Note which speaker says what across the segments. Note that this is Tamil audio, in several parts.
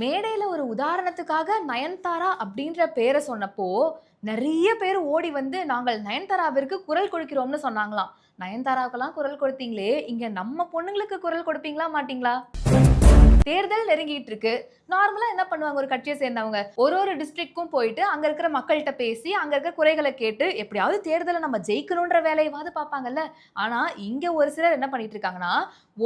Speaker 1: மேடையில ஒரு உதாரணத்துக்காக நயன்தாரா அப்படின்ற பேரை சொன்னப்போ, நெறைய பேர் ஓடி வந்து நாங்கள் நயன்தாராவிற்கு குரல் கொடுக்கிறோம்னு சொன்னாங்களாம். நயன்தாராவுக்கெல்லாம் குரல் கொடுத்தீங்களே, இங்க நம்ம பொண்ணுங்களுக்கு குரல் கொடுப்பீங்களா மாட்டீங்களா? தேர்தல் நெருங்கிட்டு இருக்கு. நார்மலா என்ன பண்ணுவாங்க ஒரு கட்சிய சேர்ந்தவங்க, ஒரு டிஸ்ட்ரிக்ட்க்கும் போயிட்டு அங்க இருக்கிற மக்கள்ட்ட பேசி, அங்க இருக்கிற குறைகள கேட்டு எப்படியாவது தேர்தல நம்ம ஜெயிக்கணும்ன்ற வேலையவாது பார்ப்பாங்கல்ல. ஆனா இங்க ஒரு சிலர் என்ன பண்ணிட்டு இருக்காங்கன்னா,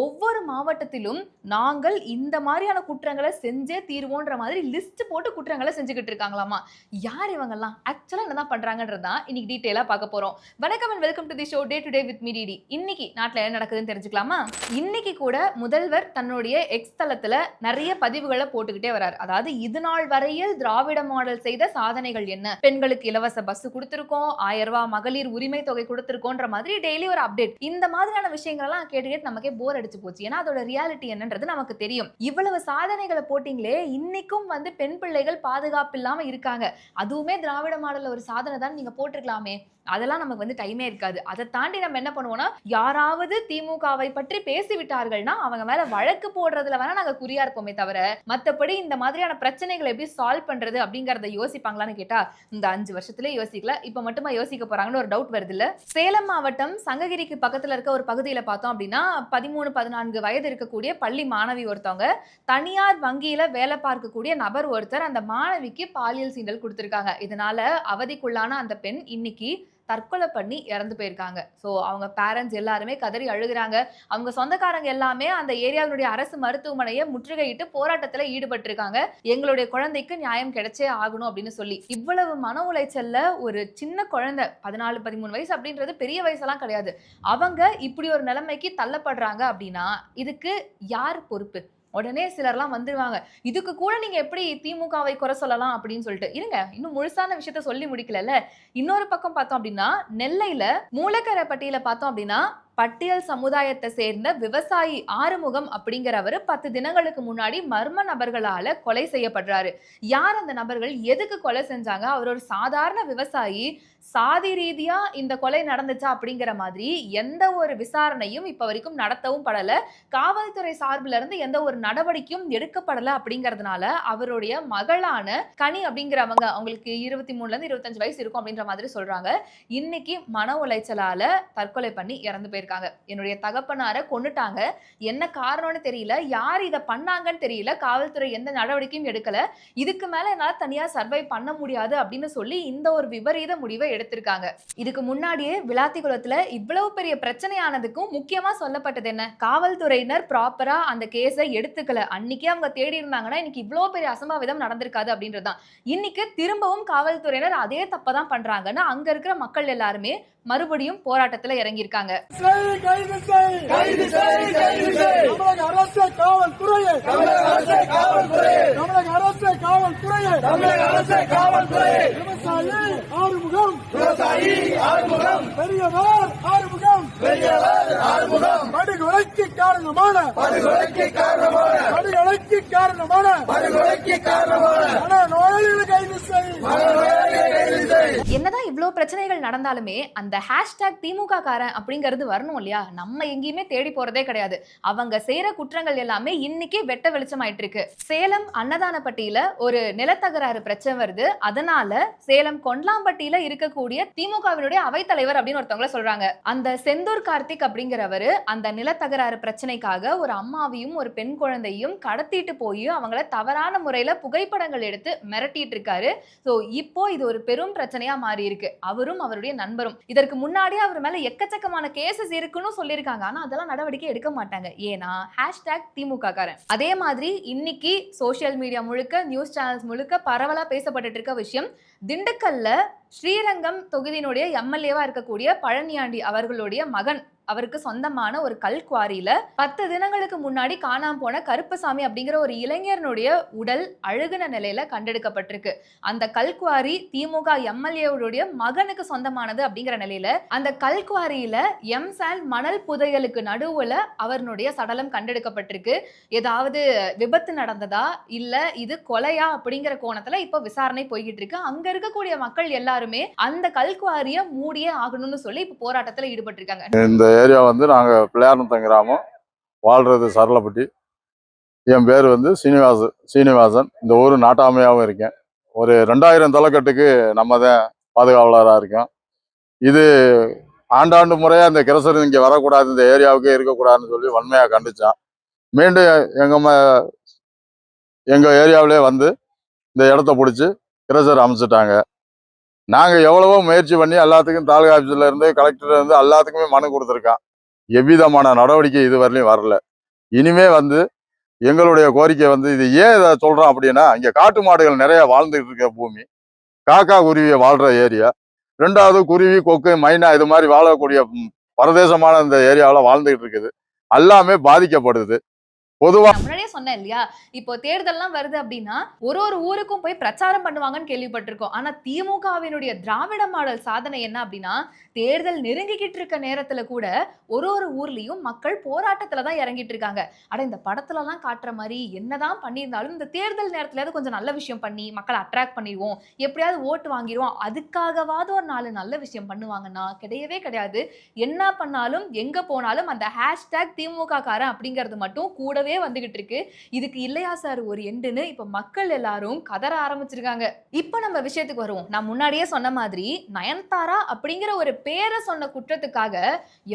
Speaker 1: ஒவ்வொரு மாவட்டத்திலும் நாங்கள் இந்த மாரியான குற்றங்கள செஞ்சே தீருவோன்ற மாதிரி லிஸ்ட் போட்டு குற்றங்கள செஞ்சுகிட்டு இருக்காங்களாமா. யார் இவங்கலாம்? ஆக்சுவலா என்னதான் பண்றாங்கன்றது தான் இன்னைக்கு டீடைலா பார்க்க போறோம். வணக்கம் and welcome to the show day to day with me DD. இன்னைக்கு நாட்டுல என்ன நடக்குதுன்னு தெரிஞ்சுக்கலாமா? இன்னைக்கு கூட முதல்வர் தன்னுடைய எக்ஸ் தளத்துல நிறைய பதிவுகளை போட்டுக்கிட்டே வராரு. அதாவது இது நாள் வரையில் திராவிட மாடல் செய்த சாதனைகள் என்ன, பெண்களுக்கு இலவச பஸ் கொடுத்திருக்கோம், 1000 ரூபாய் மகளிர் உரிமை தொகை கொடுத்திருக்கோன்ற மாதிரி டெய்லி ஒரு அப்டேட். இந்த மாதிரியான விஷயங்கள் எல்லாம் கேட்டு நமக்கே போர் அடிச்சு போச்சு. ஏன்னா அதோட ரியாலிட்டி என்னன்றது நமக்கு தெரியும். இவ்வளவு சாதனைகளை போட்டீங்களே, இன்னைக்கும் வந்து பெண் பிள்ளைகள் பாதுகாப்பு இல்லாம இருக்காங்க. அதுவுமே திராவிட மாடல்ல ஒரு சாதனை தான் நீங்க போட்டிருக்கலாமே. அதெல்லாம் நமக்கு வந்து டைமே இருக்காது. அதை தாண்டி நம்ம என்ன பண்ணுவோம்னா, யாராவது திமுகவை பற்றி பேசிவிட்டார்கள்னா அவங்க மேல வழக்கு போடுறதுல வேணா நாங்க குறியா இருப்போமே தவிர, மத்தபடி இந்த மாதிரியான பிரச்சனைகளை எப்படி சால்வ் பண்றது அப்படிங்கறத யோசிப்பாங்களான்னு கேட்டா, இந்த 5 வருஷத்துல யோசிக்கல. இப்ப மட்டுமா யோசிக்க போறாங்கன்னு ஒரு டவுட் வருது இல்ல. சேலம் மாவட்டம் சங்ககிரிக்கு பக்கத்துல இருக்க ஒரு பகுதியில பார்த்தோம் அப்படின்னா, 13, 14 வயது இருக்கக்கூடிய பள்ளி மாணவி ஒருத்தவங்க தனியார் வங்கியில வேலை பார்க்கக்கூடிய நபர் ஒருத்தர் அந்த மாணவிக்கு பாலியல் சீண்டல் கொடுத்திருக்காங்க. இதனால அவதிக்குள்ளான அந்த பெண் இன்னைக்கு தற்கொலை பண்ணி இறந்து போயிருக்காங்க. ஸோ அவங்க பேரண்ட்ஸ் எல்லாருமே கதறி அழுகுறாங்க. அவங்க சொந்தக்காரங்க எல்லாமே அந்த ஏரியாவினுடைய அரசு மருத்துவமனையை முற்றுகையிட்டு போராட்டத்தில் ஈடுபட்டிருக்காங்க. எங்களுடைய குழந்தைக்கு நியாயம் கிடைச்சே ஆகணும் அப்படின்னு சொல்லி. இவ்வளவு மன உளைச்சல்ல ஒரு சின்ன குழந்தை 14, 13 வயசு அப்படின்றது பெரிய வயசெல்லாம் கிடையாது. அவங்க இப்படி ஒரு நிலைமைக்கு தள்ளப்படுறாங்க அப்படின்னா இதுக்கு யார் பொறுப்பு? உடனே சிலர்லாம் வந்துருவாங்க. இதுக்கு கூட நீங்க எப்படி திமுகவை குறை சொல்லலாம் அப்படின்னு சொல்லிட்டு. இருங்க, இன்னும் முழுசான விஷயத்த சொல்லி முடிக்கலல்ல. இன்னொரு பக்கம் பார்த்தோம் அப்படின்னா, நெல்லையில மூலக்கரைப்பட்டியில பார்த்தோம் அப்படின்னா, பட்டியல் சமுதாயத்தை சேர்ந்த விவசாயி ஆறுமுகம் அப்படிங்கிறவர் 10 தினங்களுக்கு முன்னாடி மர்ம நபர்களால கொலை செய்யப்படுறாரு. யார் அந்த நபர்கள், எதுக்கு கொலை செஞ்சாங்க? அவர் ஒரு சாதாரண விவசாயி. சாதி ரீதியா இந்த கொலை நடந்துச்சா அப்படிங்கிற மாதிரி எந்த ஒரு விசாரணையும் இப்ப வரைக்கும் நடத்தவும் படல. காவல்துறை சார்பில இருந்து எந்த ஒரு நடவடிக்கையும் எடுக்கப்படல. அப்படிங்கறதுனால அவருடைய மகளான கனி அப்படிங்கிறவங்க, அவங்களுக்கு 23ல இருந்து 25 வயசு இருக்கும் அப்படின்ற மாதிரி சொல்றாங்க, இன்னைக்கு மன உளைச்சலால தற்கொலை பண்ணி இறந்து போயிருக்காங்க. என்னுடைய தகப்பனாரை கொன்னுட்டாங்க, என்ன காரணம்னு தெரியல, யார் இதை பண்ணாங்கன்னு தெரியல, காவல்துறை எந்த நடவடிக்கையும் எடுக்கல, இதுக்கு மேல என்னால தனியா சர்வை பண்ண முடியாது அப்படின்னு சொல்லி இந்த ஒரு விபரீத முடிவை எடுத்திருக்காங்க. இதுக்கு முன்னாடியே விளாத்திகுளத்துல இவ்வளவு பெரிய பிரச்சனையானதுக்கும் முக்கியமா சொல்லப்பட்டது என்ன, காவல்துறையினர் ப்ராப்பரா அந்த கேஸை எடுத்துக்கல. அன்னைக்கே அவங்க தேடி இருந்தாங்கன்னா இன்னைக்கு இவ்வளவு பெரிய அசம்பாவிதம் நடந்திருக்காது அப்படின்றதுதான். இன்னைக்கு திரும்பவும் காவல்துறையினர் அதே தப்பதான் பண்றாங்கன்னு அங்க இருக்கிற மக்கள் எல்லாருமே மறுபடியும் போராட்டத்துல இறங்கி இருக்காங்க. என்னதான் இவ்வளவு பிரச்சனைகள் நடந்தாலுமே அந்த ஹேஷ்டாக் திமுக காரன் அப்படிங்கிறது வரணும் இல்லையா? நம்ம எங்கேயுமே தேடி போறதே கிடையாது. அவங்க செய்யற குற்றங்கள் எல்லாமே இன்னைக்கு வெட்ட வெளிச்சம் ஆயிட்டு இருக்கு. சேலம் அன்னதானப்பட்டியில ஒரு நிலத்தகராறு பிரச்சனை வருது. அதனால சேலம் கொண்டலாம்பட்டியில இருக்கக்கூடிய திமுகவினுடைய அவைத்தலைவர் அப்படின்னு ஒருத்தவங்கள சொல்றாங்க. அந்த செந்தூர் கார்த்திக் அப்படிங்கிறவரு அந்த நிலத்தகராறு பிரச்சனைக்காக ஒரு அம்மாவையும் ஒரு பெண் குழந்தையும் கடத்திட்டு போய் அவங்கள தவறான முறையில புகைப்படங்கள் எடுத்து மிரட்டிட்டு இருக்காரு. சோ இப்போ இது ஒரு பெரும் பிரச்சனையா மாறி இருக்கு. அவரும் அவருடைய நண்பரும். இதற்கு முன்னாடியே அவர் மேல எக்கச்சக்கமான கேசஸ் இருக்குன்னு சொல்லியிருக்காங்க. ஆனா அதெல்லாம் நடவடிக்கை எடுக்க மாட்டாங்க. ஏன்னா ஹேஷ்டாக் திமுக காரன். அதே மாதிரி இன்னைக்கு சோசியல் மீடியா முழுக்க, நியூஸ் சேனல்ஸ் முழுக்க பரவலா பேசப்பட்டு இருக்க விஷயம், திண்டுக்கல்ல ஸ்ரீரங்கம் தொகுதியினுடைய எம்எல்ஏவா இருக்கக்கூடிய பழனியாண்டி அவர்களுடைய மகன், அவருக்கு சொந்தமான ஒரு கல்குவாரியில 10 தினங்களுக்கு முன்னாடி காணாம போன கருப்பசாமி அப்படிங்கிற ஒரு இளைஞனுடைய உடல் அழுகுன நிலையில கண்டெடுக்கப்பட்டிருக்கு. அந்த கல்குவாரி திமுக எம்எல்ஏவுடைய மகனுக்கு சொந்தமானது அப்படிங்கிற நிலையில அந்த கல்குவாரியில எம்சாண்ட் மணல் புதையலுக்கு நடுவுல அவருடைய சடலம் கண்டெடுக்கப்பட்டிருக்கு. ஏதாவது விபத்து நடந்ததா இல்ல இது கொலையா அப்படிங்கிற கோணத்துல இப்ப விசாரணை போய்கிட்டு இருக்கு. அங்க இருக்கக்கூடிய மக்கள் எல்லாருமே அந்த கல்குவாரிய மூடியே ஆகணும்னு சொல்லி இப்ப போராட்டத்துல ஈடுபட்டு இருக்காங்க.
Speaker 2: இந்த ஏரியா வந்து நாங்கள் பிள்ளையார்நத்தம் கிராமம், வாழ்றது சரளப்பட்டி. என் பேர் வந்து சீனிவாசன். இந்த ஊர் நாட்டாமையாகவும் இருக்கேன். ஒரு 2000 தலைக்கட்டுக்கு நம்ம தான் பாதுகாவலராக இருக்கோம். இது ஆண்டாண்டு முறையாக இந்த கிரசர் இங்கே வரக்கூடாது, இந்த ஏரியாவுக்கே இருக்கக்கூடாதுன்னு சொல்லி வன்மையாக கண்டிச்சான். மீண்டும் எங்கள் ஏரியாவிலே வந்து இந்த இடத்த பிடிச்சி கிரசர் அமைச்சிட்டாங்க. நாங்கள் எவ்வளவோ முயற்சி பண்ணி எல்லாத்துக்கும் தாலுகா ஆஃபீஸில் இருந்து கலெக்டர் இருந்து எல்லாத்துக்குமே மனு கொடுத்துருக்கோம். எவ்விதமான நடவடிக்கை இதுவரையிலும் வரல. இனிமே வந்து எங்களுடைய கோரிக்கை வந்து இது ஏன் இதை சொல்றோம் அப்படின்னா, இங்க காட்டு மாடுகள் நிறைய வாழ்ந்துட்டு இருக்க பூமி, காக்கா குருவியை வாழ்ற ஏரியா. 2வது குருவி, கொக்கு, மைனா இது மாதிரி வாழக்கூடிய பரதேசமான இந்த ஏரியாவில் வாழ்ந்துகிட்டு இருக்குது. எல்லாமே பாதிக்கப்படுது. பொதுவா
Speaker 1: முன்னாடியே சொன்னேன் இல்லையா, இப்போ தேர்தல்லாம் வருது அப்படின்னா ஒரு ஊருக்கும் போய் பிரச்சாரம் பண்ணுவாங்கன்னு கேள்விப்பட்டிருக்கோம். ஆனா திமுகவினுடைய திராவிட மாடல் சாதனை என்ன அப்படின்னா, தேர்தல் நெருங்கிக்கிட்டு இருக்க நேரத்துல கூட ஒரு ஊர்லயும் மக்கள் போராட்டத்துல தான் இறங்கிட்டு இருக்காங்க. அட இந்த படத்துல எல்லாம் காட்டுற மாதிரி என்னதான் பண்ணியிருந்தாலும் இந்த தேர்தல் நேரத்துல கொஞ்சம் நல்ல விஷயம் பண்ணி மக்களை அட்ராக்ட் பண்ணிடுவோம், எப்படியாவது ஓட்டு வாங்கிடுவோம், அதுக்காகவாவது ஒரு 4 நல்ல விஷயம் பண்ணுவாங்கன்னா கிடையவே கிடையாது. என்ன பண்ணாலும் எங்க போனாலும் அந்த ஹேஷ்டேக் திமுக காரன் அப்படிங்கிறது மட்டும் கூடவே வந்துகிட்டு இருக்கு. இதுக்கு இல்லையா சார் ஒரு எண்டுன்னு இப்ப மக்கள் எல்லாரும் கதற ஆரம்பிச்சிருக்காங்க. இப்ப நம்ம விஷயத்துக்கு வருவோம். நான் முன்னாடியே சொன்ன மாதிரி நயன்தாரா அப்படிங்கிற ஒரு பேரை சொன்ன குற்றத்துக்காக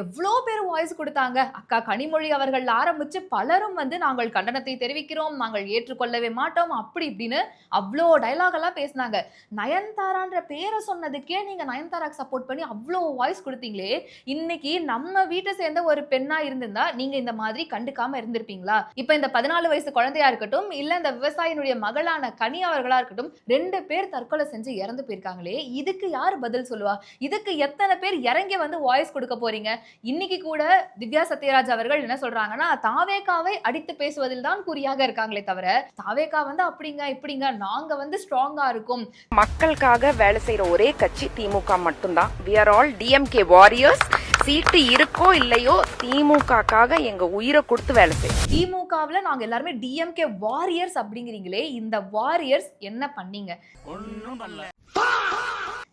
Speaker 1: எவ்வளோ பேர் வாய்ஸ் கொடுத்தாங்க. அக்கா கனிமொழி அவர்கள் ஆரம்பிச்சு பலரும் வந்து நாங்கள் கண்டனத்தை தெரிவிக்கிறோம், நாங்கள் ஏற்றுக்கொள்ளவே மாட்டோம், அப்படி இப்படின்னு அவ்வளோ டைலாக் எல்லாம் பேசினாங்க. நயன்தாரான்ற பேரை சொன்னதுக்கே நீங்க நயன்தாராக்கு சப்போர்ட் பண்ணி அவ்வளோ வாய்ஸ் கொடுத்தீங்களே, இன்னைக்கு நம்ம வீட்டை சேர்ந்த ஒரு பெண்ணா இருந்திருந்தா நீங்க இந்த மாதிரி கண்டுக்காம இருந்திருப்பீங்களா? இப்ப இந்த 14 வயசு குழந்தையா இருக்கட்டும், இல்ல இந்த விவசாயினுடைய மகளான கனி அவர்களா இருக்கட்டும், 2 பேர் தற்கொலை செஞ்சு இறந்து போயிருக்காங்களே, இதுக்கு யார் பதில் சொல்லுவா? இதுக்கு எத்தனை பேர் இறங்கி வந்து வாய்ஸ் கொடுக்க போறீங்க? இன்னைக்கு கூட திவ்யா சத்யராஜ் அவர்கள் என்ன சொல்றாங்கன்னா, தாவேகாவை அடித்து பேசுவதில் தான் குறியாக இருக்காங்களே தவிர, தாவேகா வந்து அப்படிங்க இப்படிங்க நாங்க வந்து ஸ்ட்ராங்கா இருக்கும்.
Speaker 3: மக்களுக்காக வேலை செய்யற ஒரே கட்சி திமுக மட்டும்தான். we are all DMK warriors. சீட்டு இருக்கோ இல்லையோ திமுகக்காக எங்க உயிரை கொடுத்து வேலை செய்யும்.
Speaker 1: திமுகவுல நாங்க எல்லாருமே DMK வாரியர்ஸ் அப்படிங்கிறீங்களே, இந்த வாரியர்ஸ் என்ன பண்ணீங்க? ஒண்ணும் பண்ணல.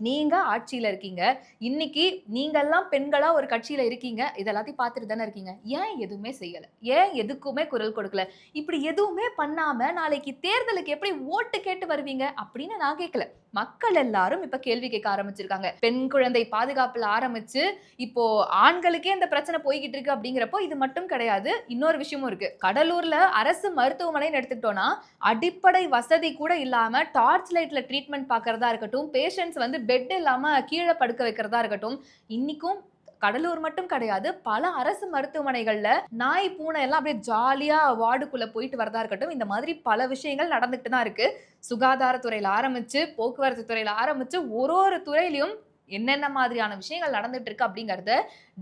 Speaker 1: நீங்க ஆட்சியில இருக்கீங்க. இன்னைக்கு நீங்க எல்லாம் பெண்களா ஒரு கட்சியில இருக்கீங்க. இதெல்லாத்தையும் பார்த்துட்டு தானே இருக்கீங்க. ஏன் எதுவுமே செய்யல? ஏன் எதுக்குமே குரல் கொடுக்கல? இப்படி எதுவுமே பண்ணாம நாளைக்கு தேர்தலுக்கு எப்படி ஓட்டு கேட்டு வருவீங்க அப்படின்னு நான் கேட்கல. மக்கள் எல்லாரும் இப்ப கேள்வி கேட்க ஆரம்பிச்சிருக்காங்க. பெண் குழந்தை பாதுகாப்புல ஆரம்பிச்சு இப்போ ஆண்களுக்கே இந்த பிரச்சனை போய்கிட்டு இருக்கு அப்படிங்கிறப்போ இது மட்டும் கிடையாது, இன்னொரு விஷயமும் இருக்கு. கடலூர்ல அரசு மருத்துவமனைன்னு எடுத்துக்கிட்டோம்னா அடிப்படை வசதி கூட இல்லாம டார்ச் லைட்ல ட்ரீட்மெண்ட் பார்க்கறதா இருக்கட்டும், பேஷண்ட்ஸ் வந்து பெட் இல்லாம கீழே படுக்க வைக்கிறதா இருக்கட்டும், இன்னைக்கும் கடலூர் மட்டும் கிடையாது, பல அரசு மருத்துவமனைகள்ல நாய் பூனை எல்லாம் அப்படியே ஜாலியா வார்டுக்குள்ள போயிட்டு வரதா இருக்கட்டும், இந்த மாதிரி பல விஷயங்கள் நடந்துகிட்டு தான் இருக்கு. சுகாதாரத்துறையில ஆரம்பிச்சு, போக்குவரத்து துறையில ஆரம்பிச்சு ஒரு துறையிலையும் என்னென்ன மாதிரியான விஷயங்கள் நடந்துட்டு இருக்கு அப்படிங்கறத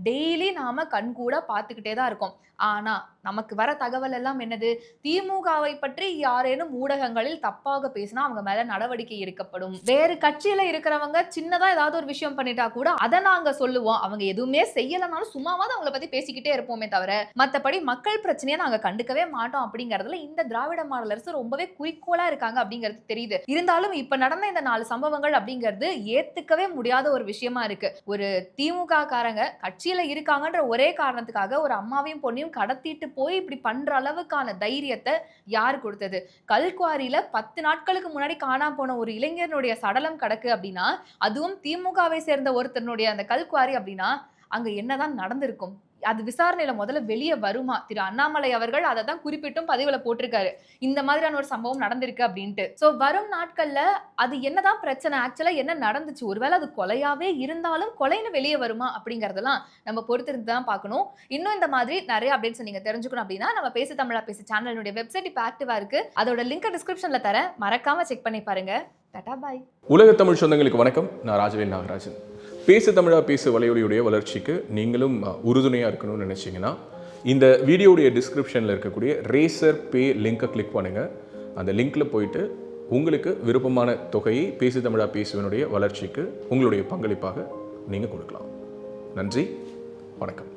Speaker 1: டெய்லி நாம கண்கூட பார்த்துக்கிட்டே தான் இருக்கோம். ஆனா நமக்கு வர தகவல் எல்லாம் என்னது? திமுகவை பற்றி யாரேனும் ஊடகங்களில் தப்பாக பேசினா அவங்க மேல நடவடிக்கை எடுக்கப்படும். வேறு கட்சியில இருக்கிறவங்க சின்னதா ஏதாவது ஒரு விஷயம் பண்ணிட்டா கூட அதை நாங்க சொல்லுவோம். அவங்க எதுவுமே செய்யலனாலும் சும்மாவாது அவங்கள பத்தி பேசிக்கிட்டே இருப்போமே தவிர மத்தபடி மக்கள் பிரச்சனையை நாங்க கண்டுக்கவே மாட்டோம் அப்படிங்கறதுல இந்த திராவிட மாடல் அரசு ரொம்பவே குறிக்கோளா இருக்காங்க அப்படிங்கிறது தெரியுது. இருந்தாலும் இப்ப நடந்த இந்த 4 சம்பவங்கள் அப்படிங்கிறது ஏத்துக்கவே முடியாத ஒரு விஷயமா இருக்கு. ஒரு திமுக காரங்க கட்சியில இருக்காங்கன்ற ஒரே காரணத்துக்காக ஒரு அம்மாவையும் பொண்ணையும் கடத்திட்டு போய் இப்படி பண்ற அளவுக்கான தைரியத்தை யார் கொடுத்தது? கல்குவாரியில 10 நாட்களுக்கு முன்னாடி காணாம போன ஒரு இளைஞனுடைய சடலம் கிடக்கு அப்படின்னா, அதுவும் திமுகவை சேர்ந்த ஒருத்தனுடைய அந்த கல்குவாரி அப்படின்னா அங்க என்னதான் நடந்திருக்கும்? அது விசாரணையில முதல்ல வெளியே வருமா? திரு அண்ணாமலை அவர்கள் அதை தான் குறிப்பிட்டும் பதிவுல போட்டிருக்காரு, இந்த மாதிரியான ஒரு சம்பவம் நடந்திருக்கு அப்படின்ட்டு. சோ வரும் நாட்கள்ல அது என்னதான் பிரச்சனை, ஆக்சுவலா என்ன நடந்துச்சு, ஒருவேளை அது கொலையாவே இருந்தாலும் கொலைன்னு வெளியே வருமா அப்படிங்கறதெல்லாம் நம்ம பொறுத்திருந்து தான் பார்க்கணும். இன்னும் இந்த மாதிரி நிறைய அப்டேட்ஸ் நீங்க தெரிஞ்சுக்கணும் அப்படின்னா நம்ம பேசு தமிழா பேசு சேனலுடைய வெப்சைட் இப்ப ஆக்டிவா இருக்கு, அதோட லிங்க் டிஸ்கிரிப்ஷன்ல தரேன், மறக்காம செக் பண்ணி பாருங்க. Tata bye.
Speaker 4: உலக தமிழ் சொந்தங்களுக்கு வணக்கம். நான் ராஜவேல் நாகராஜன். பேசு தமிழா பேசு வலையொலியுடைய வளர்ச்சிக்கு நீங்களும் உறுதுணையாக இருக்கணும்னு நினச்சிங்கன்னா இந்த வீடியோடைய டிஸ்கிரிப்ஷனில் இருக்கக்கூடிய ரேசர் பே லிங்கை கிளிக் பண்ணுங்கள். அந்த லிங்க்கில் போயிட்டு உங்களுக்கு விருப்பமான தொகையை பேசு தமிழா பேசுவனுடைய வளர்ச்சிக்கு உங்களுடைய பங்களிப்பாக நீங்கள் கொடுக்கலாம். நன்றி, வணக்கம்.